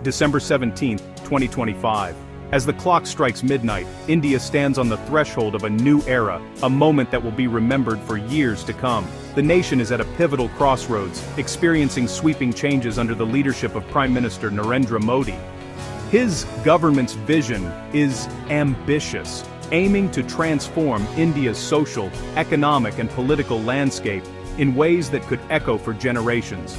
December 17, 2025. As the clock strikes midnight, India stands on the threshold of a new era, a moment that will be remembered for years to come. The nation is at a pivotal crossroads, experiencing sweeping changes under the leadership of Prime Minister Narendra Modi. His government's vision is ambitious, aiming to transform India's social, economic and political landscape in ways that could echo for generations.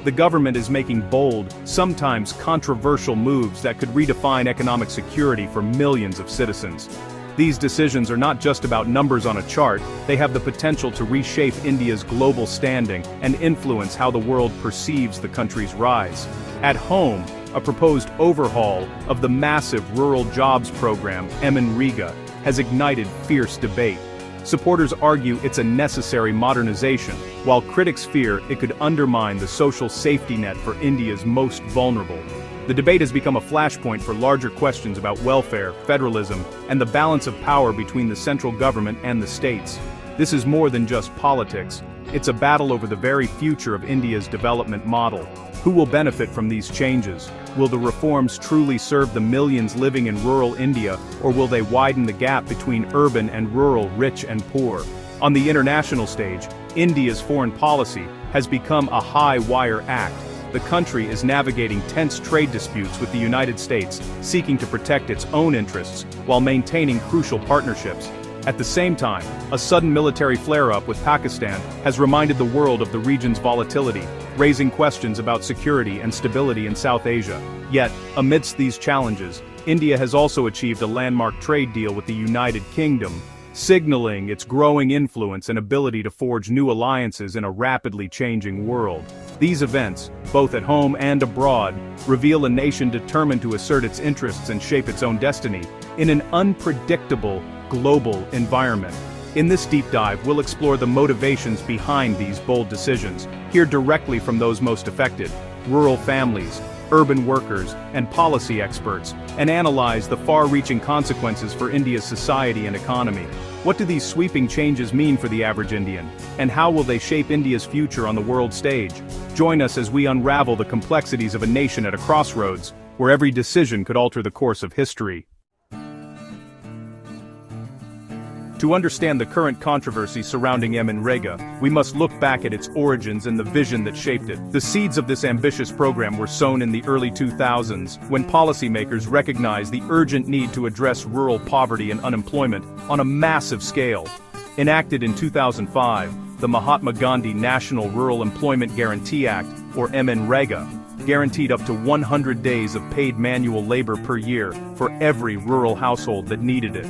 The government is making bold, sometimes controversial moves that could redefine economic security for millions of citizens. These decisions are not just about numbers on a chart, they have the potential to reshape India's global standing and influence how the world perceives the country's rise. At home, a proposed overhaul of the massive rural jobs program, MNREGA, has ignited fierce debate. Supporters argue it's a necessary modernization, while critics fear it could undermine the social safety net for India's most vulnerable. The debate has become a flashpoint for larger questions about welfare, federalism, and the balance of power between the central government and the states. This is more than just politics. It's a battle over the very future of India's development model. Who will benefit from these changes? Will the reforms truly serve the millions living in rural India, or will they widen the gap between urban and rural, rich and poor? On the international stage, India's foreign policy has become a high-wire act. The country is navigating tense trade disputes with the United States, seeking to protect its own interests while maintaining crucial partnerships. At the same time, a sudden military flare-up with Pakistan has reminded the world of the region's volatility, raising questions about security and stability in South Asia. Yet, amidst these challenges, India has also achieved a landmark trade deal with the United Kingdom, signaling its growing influence and ability to forge new alliances in a rapidly changing world. These events, both at home and abroad, reveal a nation determined to assert its interests and shape its own destiny in an unpredictable, global environment. In this deep dive, we'll explore the motivations behind these bold decisions, hear directly from those most affected, rural families, urban workers, and policy experts, and analyze the far-reaching consequences for India's society and economy. What do these sweeping changes mean for the average Indian, and how will they shape India's future on the world stage? Join us as we unravel the complexities of a nation at a crossroads, where every decision could alter the course of history. To understand the current controversy surrounding MNREGA, we must look back at its origins and the vision that shaped it. The seeds of this ambitious program were sown in the early 2000s, when policymakers recognized the urgent need to address rural poverty and unemployment on a massive scale. Enacted in 2005, the Mahatma Gandhi National Rural Employment Guarantee Act, or MNREGA, guaranteed up to 100 days of paid manual labor per year for every rural household that needed it.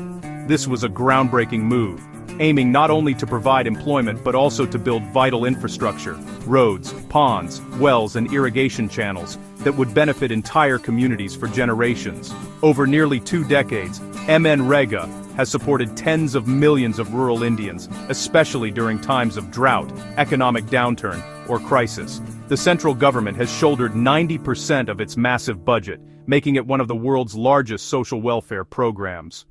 This was a groundbreaking move, aiming not only to provide employment but also to build vital infrastructure, roads, ponds, wells and irrigation channels that would benefit entire communities for generations. Over nearly 2 decades, MNREGA has supported tens of millions of rural Indians, especially during times of drought, economic downturn, or crisis. The central government has shouldered 90% of its massive budget, making it one of the world's largest social welfare programs.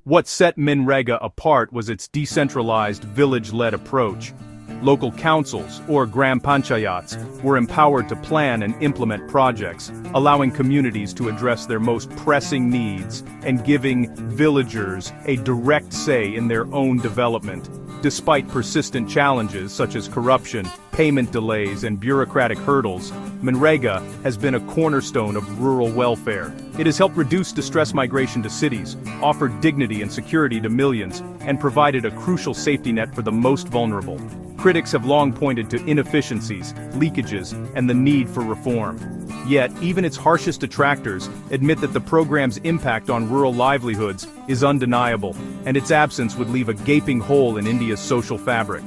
What set MNREGA apart was its decentralized, village-led approach. Local councils, or gram panchayats, were empowered to plan and implement projects, allowing communities to address their most pressing needs and giving villagers a direct say in their own development. Despite persistent challenges such as corruption, payment delays, and bureaucratic hurdles, MNREGA has been a cornerstone of rural welfare. It has helped reduce distress migration to cities, offered dignity and security to millions, and provided a crucial safety net for the most vulnerable. Critics have long pointed to inefficiencies, leakages, and the need for reform. Yet, even its harshest detractors admit that the program's impact on rural livelihoods is undeniable, and its absence would leave a gaping hole in India's social fabric.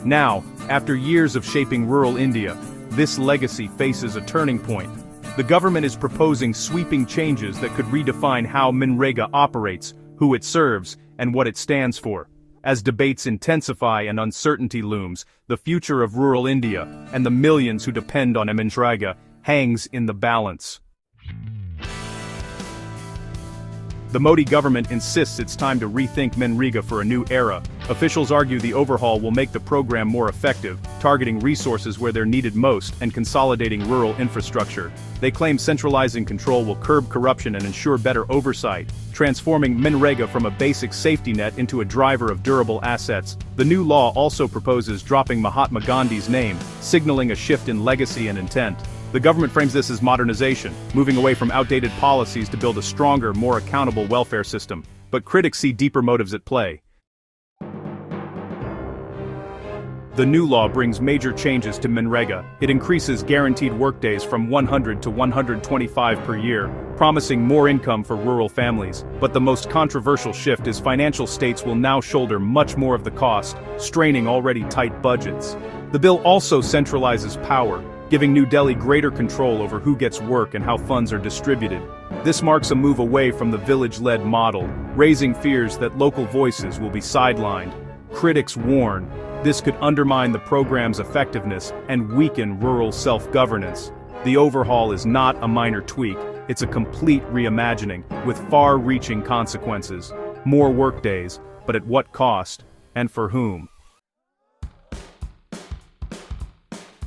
Now, after years of shaping rural India, this legacy faces a turning point. The government is proposing sweeping changes that could redefine how MNREGA operates, who it serves, and what it stands for. As debates intensify and uncertainty looms, the future of rural India, and the millions who depend on MNREGA, hangs in the balance. The Modi government insists it's time to rethink MNREGA for a new era. Officials argue the overhaul will make the program more effective, targeting resources where they're needed most and consolidating rural infrastructure. They claim centralizing control will curb corruption and ensure better oversight, transforming MNREGA from a basic safety net into a driver of durable assets. The new law also proposes dropping Mahatma Gandhi's name, signaling a shift in legacy and intent. The government frames this as modernization, moving away from outdated policies to build a stronger, more accountable welfare system. But critics see deeper motives at play. The new law brings major changes to MNREGA. It increases guaranteed workdays from 100 to 125 per year, promising more income for rural families. But the most controversial shift is financial states will now shoulder much more of the cost, straining already tight budgets. The bill also centralizes power, giving New Delhi greater control over who gets work and how funds are distributed. This marks a move away from the village-led model, raising fears that local voices will be sidelined. Critics warn this could undermine the program's effectiveness and weaken rural self-governance. The overhaul is not a minor tweak, it's a complete reimagining, with far-reaching consequences. More workdays, but at what cost, and for whom?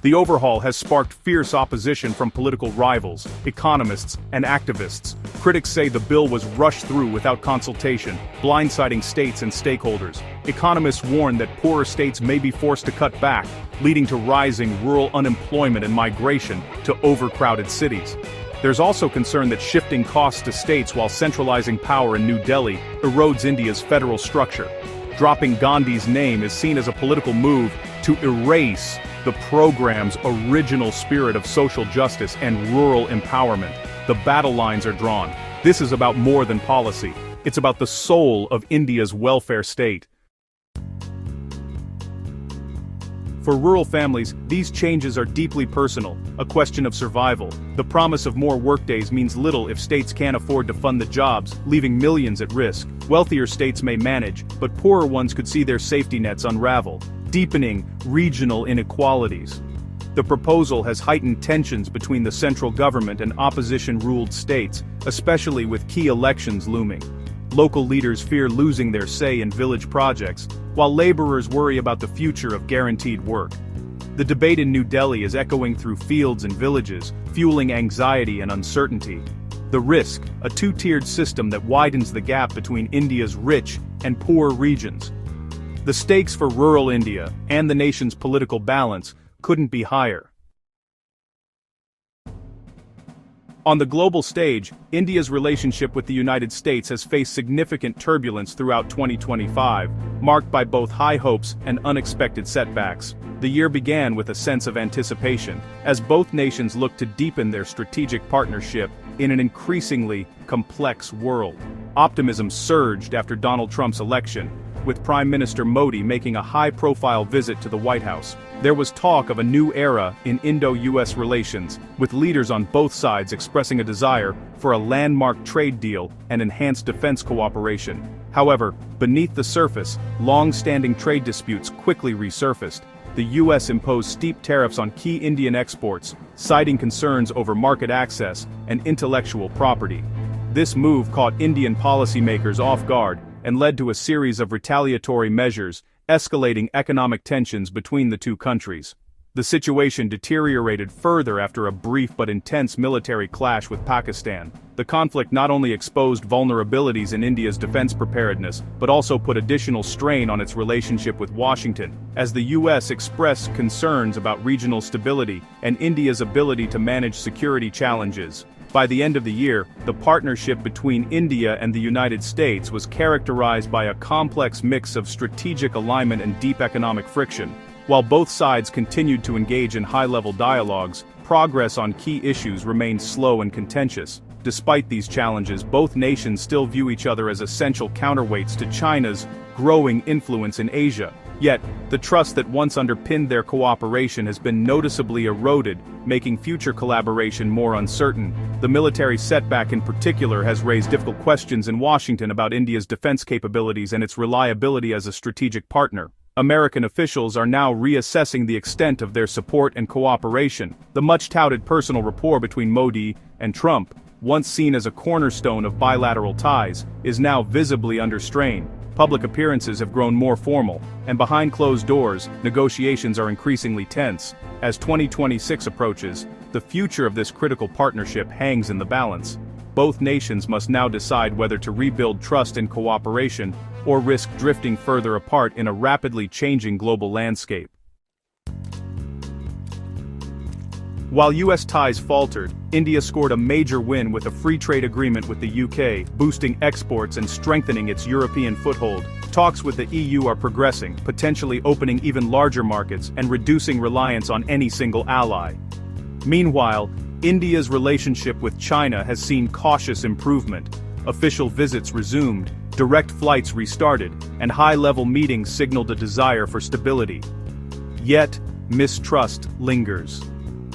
The overhaul has sparked fierce opposition from political rivals, economists, and activists. Critics say the bill was rushed through without consultation, blindsiding states and stakeholders. Economists warn that poorer states may be forced to cut back, leading to rising rural unemployment and migration to overcrowded cities. There's also concern that shifting costs to states while centralizing power in New Delhi erodes India's federal structure. Dropping Gandhi's name is seen as a political move to erase the program's original spirit of social justice and rural empowerment. The battle lines are drawn. This is about more than policy. It's about the soul of India's welfare state. For rural families, these changes are deeply personal, a question of survival. The promise of more workdays means little if states can't afford to fund the jobs, leaving millions at risk. Wealthier states may manage, but poorer ones could see their safety nets unravel, deepening regional inequalities. The proposal has heightened tensions between the central government and opposition-ruled states, especially with key elections looming. Local leaders fear losing their say in village projects, while laborers worry about the future of guaranteed work. The debate in New Delhi is echoing through fields and villages, fueling anxiety and uncertainty. The risk, a two-tiered system that widens the gap between India's rich and poor regions. The stakes for rural India and the nation's political balance couldn't be higher. On the global stage, India's relationship with the United States has faced significant turbulence throughout 2025, marked by both high hopes and unexpected setbacks. The year began with a sense of anticipation, as both nations looked to deepen their strategic partnership in an increasingly complex world. Optimism surged after Donald Trump's election, with Prime Minister Modi making a high-profile visit to the White House. There was talk of a new era in Indo-US relations, with leaders on both sides expressing a desire for a landmark trade deal and enhanced defense cooperation. However, beneath the surface, long-standing trade disputes quickly resurfaced. The US imposed steep tariffs on key Indian exports, citing concerns over market access and intellectual property. This move caught Indian policymakers off guard and led to a series of retaliatory measures, escalating economic tensions between the two countries. The situation deteriorated further after a brief but intense military clash with Pakistan. The conflict not only exposed vulnerabilities in India's defense preparedness, but also put additional strain on its relationship with Washington, as the US expressed concerns about regional stability and India's ability to manage security challenges. By the end of the year, the partnership between India and the United States was characterized by a complex mix of strategic alignment and deep economic friction. While both sides continued to engage in high-level dialogues, progress on key issues remained slow and contentious. Despite these challenges, both nations still view each other as essential counterweights to China's growing influence in Asia. Yet, the trust that once underpinned their cooperation has been noticeably eroded, making future collaboration more uncertain. The military setback in particular has raised difficult questions in Washington about India's defense capabilities and its reliability as a strategic partner. American officials are now reassessing the extent of their support and cooperation. The much-touted personal rapport between Modi and Trump once seen as a cornerstone of bilateral ties, is now visibly under strain. Public appearances have grown more formal, and behind closed doors, negotiations are increasingly tense. As 2026 approaches, the future of this critical partnership hangs in the balance. Both nations must now decide whether to rebuild trust and cooperation, or risk drifting further apart in a rapidly changing global landscape. While US ties faltered, India scored a major win with a free trade agreement with the UK, boosting exports and strengthening its European foothold. Talks with the EU are progressing, potentially opening even larger markets and reducing reliance on any single ally. Meanwhile, India's relationship with China has seen cautious improvement. Official visits resumed, direct flights restarted, and high-level meetings signaled a desire for stability. Yet, mistrust lingers.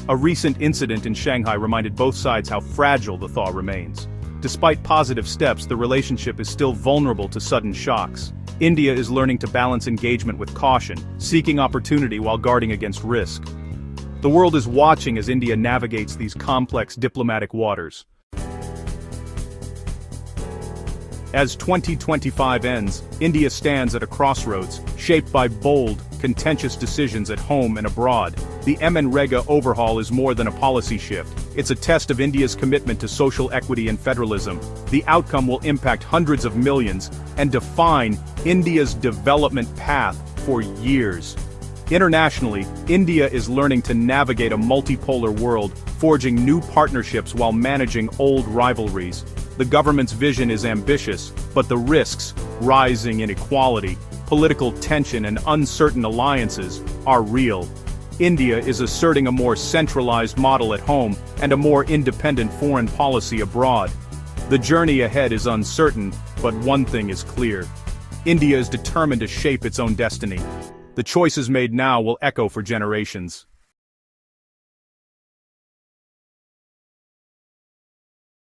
A recent incident in Shanghai reminded both sides how fragile the thaw remains. Despite positive steps, the relationship is still vulnerable to sudden shocks. India is learning to balance engagement with caution, seeking opportunity while guarding against risk. The world is watching as India navigates these complex diplomatic waters. As 2025 ends, India stands at a crossroads, shaped by bold, contentious decisions at home and abroad. The MNREGA overhaul is more than a policy shift. It's a test of India's commitment to social equity and federalism. The outcome will impact hundreds of millions and define India's development path for years. Internationally, India is learning to navigate a multipolar world, forging new partnerships while managing old rivalries. The government's vision is ambitious, but the risks, rising inequality, political tension and uncertain alliances, are real. India is asserting a more centralized model at home and a more independent foreign policy abroad. The journey ahead is uncertain, but one thing is clear. India is determined to shape its own destiny. The choices made now will echo for generations.